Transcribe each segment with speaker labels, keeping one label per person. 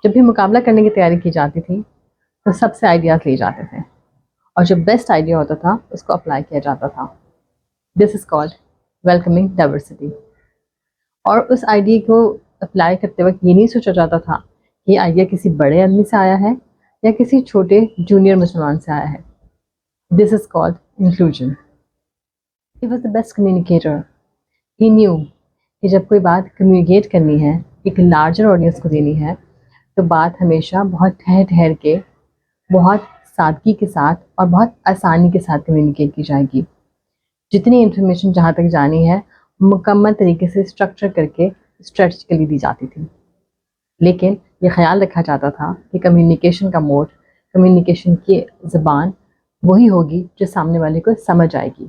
Speaker 1: جب بھی مقابلہ کرنے کی تیاری کی جاتی تھی تو سب سے آئیڈیاز لیے جاتے تھے اور جو بیسٹ آئیڈیا ہوتا تھا اس کو اپلائی کیا جاتا تھا. This is called welcoming diversity. اور اس آئیڈیا کو اپلائی کرتے وقت یہ نہیں سوچا جاتا تھا کہ یہ آئیڈیا کسی بڑے آدمی سے آیا ہے یا کسی چھوٹے جونیئر مسلمان سے آیا ہے. This is called inclusion. He was the best communicator. He knew کہ جب کوئی بات کمیونیکیٹ کرنی ہے ایک لارجر آڈینس کو دینی ہے تو بات ہمیشہ بہت ٹھہر ٹھہر کے بہت سادگی کے ساتھ اور بہت آسانی کے ساتھ کمیونیکیٹ کی جائے گی. جتنی انفارمیشن جہاں تک جانی ہے مکمل طریقے سے اسٹرکچر کر کے اسٹریٹجیکلی دی جاتی تھی. لیکن یہ خیال رکھا جاتا تھا کہ کمیونیکیشن کا موڈ، کمیونیکیشن کی زبان وہی ہوگی جو سامنے والے کو سمجھ آئے گی.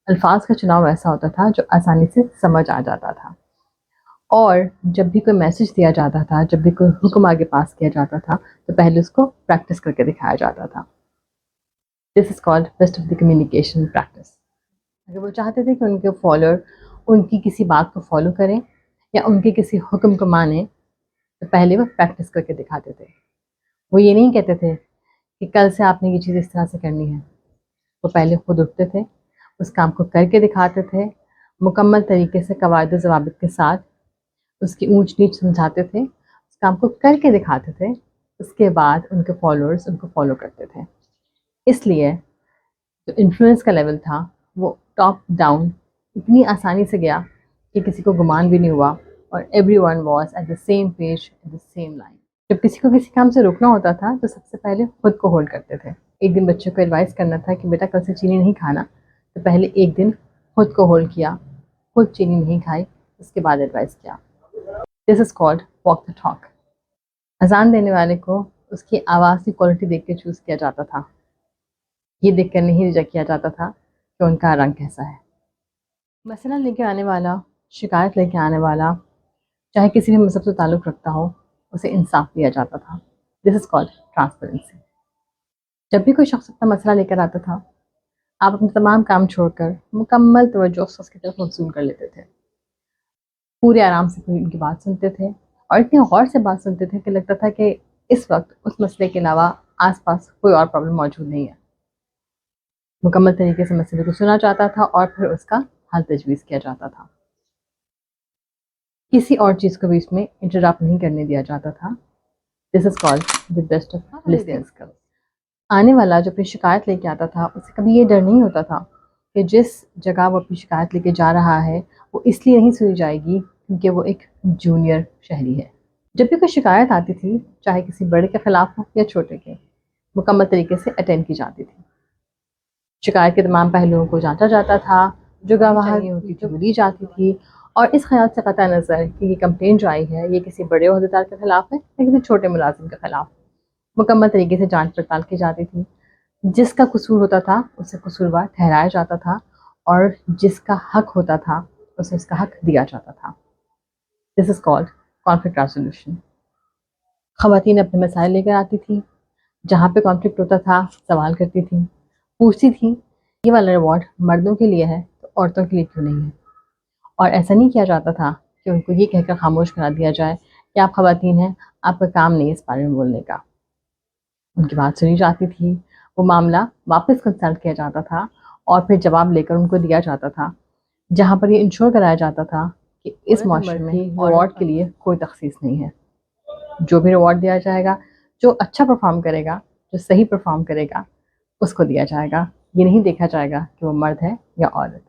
Speaker 1: الفاظ کا چناؤ ایسا ہوتا تھا جو آسانی سے سمجھ آ جاتا تھا. اور جب بھی کوئی میسج دیا جاتا تھا، جب بھی کوئی حکم آگے پاس کیا جاتا تھا تو پہلے اس کو پریکٹس کر کے دکھایا جاتا تھا. This is called best of the communication practice. اگر وہ چاہتے تھے کہ ان کے فالوور ان کی کسی بات کو فالو کریں یا ان کے کسی حکم کو مانیں تو پہلے وہ پریکٹس کر کے دکھاتے تھے. وہ یہ نہیں کہتے تھے کہ کل سے آپ نے یہ چیز اس طرح سے کرنی ہے. وہ پہلے خود اٹھتے تھے، اس کام کو کر کے دکھاتے تھے، مکمل طریقے سے قواعد و ضوابط کے ساتھ اس کی اونچ نیچ سمجھاتے تھے، اس کام کو کر کے دکھاتے تھے. اس کے بعد ان کے فالوورز ان کو فالو کرتے تھے. اس لیے جو انفلوئنس کا لیول تھا وہ ٹاپ ڈاؤن اتنی آسانی سے گیا کہ کسی کو گمان بھی نہیں ہوا اور everyone was at the same page at the same line. جب کسی کو کسی کام سے روکنا ہوتا تھا تو سب سے پہلے خود کو ہولڈ کرتے تھے. ایک دن بچے کو ایڈوائز کرنا تھا کہ بیٹا کل سے چینی نہیں کھانا، تو پہلے ایک دن خود کو ہولڈ کیا، خود چینی نہیں کھائی، اس کے بعد ایڈوائز کیا. This is called walk the talk. اذان دینے والے کو اس کی آواز کی کوالٹی دیکھ کے چوز کیا جاتا تھا. یہ دیکھ کر نہیں ریجیکٹ کیا جاتا تھا کہ ان کا رنگ کیسا ہے. مسئلہ لے کے آنے والا، شکایت لے کے آنے والا، چاہے کسی بھی مذہب سے تعلق رکھتا ہو، اسے انصاف دیا جاتا تھا. This is called transparency. جب بھی کوئی شخص اپنا مسئلہ لے کر آتا تھا آپ اپنے تمام کام چھوڑ کر مکمل توجہ اس کی طرف مبذول کر لیتے تھے. پورے آرام سے ان کی بات سنتے تھے اور اتنی غور سے بات سنتے تھے کہ لگتا تھا کہ اس وقت اس مسئلے کے علاوہ آس پاس کوئی اور پرابلم موجود نہیں ہے. مکمل طریقے سے مسئلے کو سنا جاتا تھا اور پھر اس کا حل تجویز کیا جاتا تھا. کسی اور چیز کو بھی اس میں انٹرپٹ نہیں کرنے دیا جاتا تھا. This is called the best of listening skill. آنے والا جو اپنی شکایت لے کے آتا تھا اسے کبھی یہ ڈر نہیں ہوتا تھا کہ جس جگہ وہ اپنی شکایت لے کے جا رہا ہے وہ اس لیے نہیں سنی جائے گی کیونکہ وہ ایک جونیئر شہری ہے. جب بھی کوئی شکایت آتی تھی چاہے کسی بڑے کے خلاف ہو یا چھوٹے کے، مکمل طریقے سے اٹینڈ کی جاتی تھی. شکایت کے تمام پہلوؤں کو جانچا جاتا تھا، جو گواہی ہوتی تھی وہ دی جاتی تھی، اور اس خیال سے قطع نظر کہ یہ کمپلین جو آئی ہے یہ کسی بڑے عہدیدار کے خلاف ہے یا کسی چھوٹے ملازم کے خلاف، مکمل طریقے سے جانچ پڑتال کی جاتی تھی. جس کا قصور ہوتا تھا اسے قصوروار ٹھہرایا جاتا تھا اور جس کا حق ہوتا تھا اسے اس کا حق دیا جاتا تھا. This is called conflict resolution. خواتین اپنے مسائل لے کر آتی تھیں، جہاں پہ کانفلکٹ ہوتا تھا سوال کرتی تھیں، پوچھتی تھیں یہ والا ریوارڈ مردوں کے لیے ہے تو عورتوں کے لیے کیوں نہیں ہے. اور ایسا نہیں کیا جاتا تھا کہ ان کو یہ کہہ کر خاموش کرا دیا جائے کہ آپ خواتین ہیں، آپ کا کام نہیں اس بارے میں بولنے کا. ان کی بات سنی جاتی تھی، وہ معاملہ واپس کنسلٹ کیا جاتا تھا اور پھر جواب لے کر ان کو دیا جاتا تھا، جہاں پر یہ انشور کرایا جاتا تھا کہ اس معاشرے میں ریوارڈ کے لیے کوئی تخصیص نہیں ہے. جو بھی ریوارڈ دیا جائے گا، جو اچھا پرفارم کرے گا، جو صحیح پرفارم کرے گا اس کو دیا جائے گا. یہ نہیں دیکھا جائے گا کہ وہ مرد ہے یا عورت.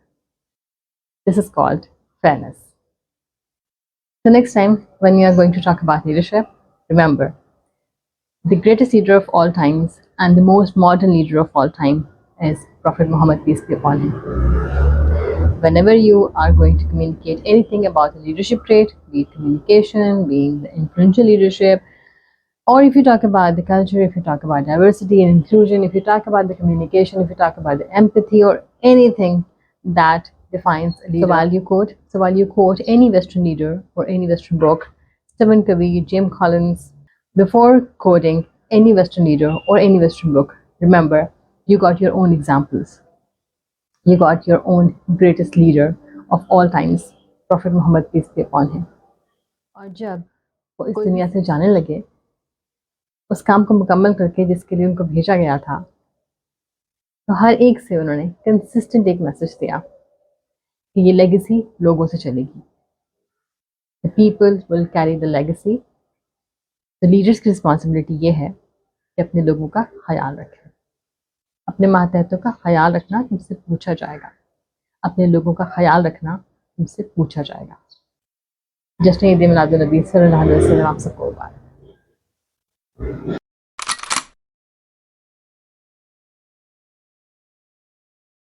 Speaker 1: This is called fairness. So next time when you are going to talk about leadership, remember the greatest leader of all times and the most modern leader of all time is Prophet Muhammad, peace be upon him. Whenever you are going to communicate anything about a leadership trait, be it communication, being the influential leadership, or if you talk about the culture, if you talk about diversity and inclusion, if you talk about the communication, if you talk about the empathy or anything that defines a leader. So while you quote any Western leader or any Western book, Stephen Covey, Jim Collins, before quoting any Western leader or any Western book, remember, you got your own examples. You got your own greatest leader of all times, Prophet Muhammad, peace be upon him. اور جب وہ اس دنیا سے جانے لگے اس کام کو مکمل کر کے جس کے لیے ان کو بھیجا گیا تھا، تو ہر ایک سے انہوں نے کنسسٹنٹ ایک میسج دیا کہ یہ لیگیسی لوگوں سے چلے گی. The people will carry the legacy. The leaders کی رسپانسبلٹی یہ ہے کہ اپنے لوگوں کا خیال رکھیں. اپنے ماتحتوں کا خیال رکھنا تم سے پوچھا جائے گا. اپنے لوگوں کا خیال رکھنا تم سے پوچھا جائے گا. جشن عید میلاد النبی صلی اللہ علیہ وسلم آپ سب کو مبارک.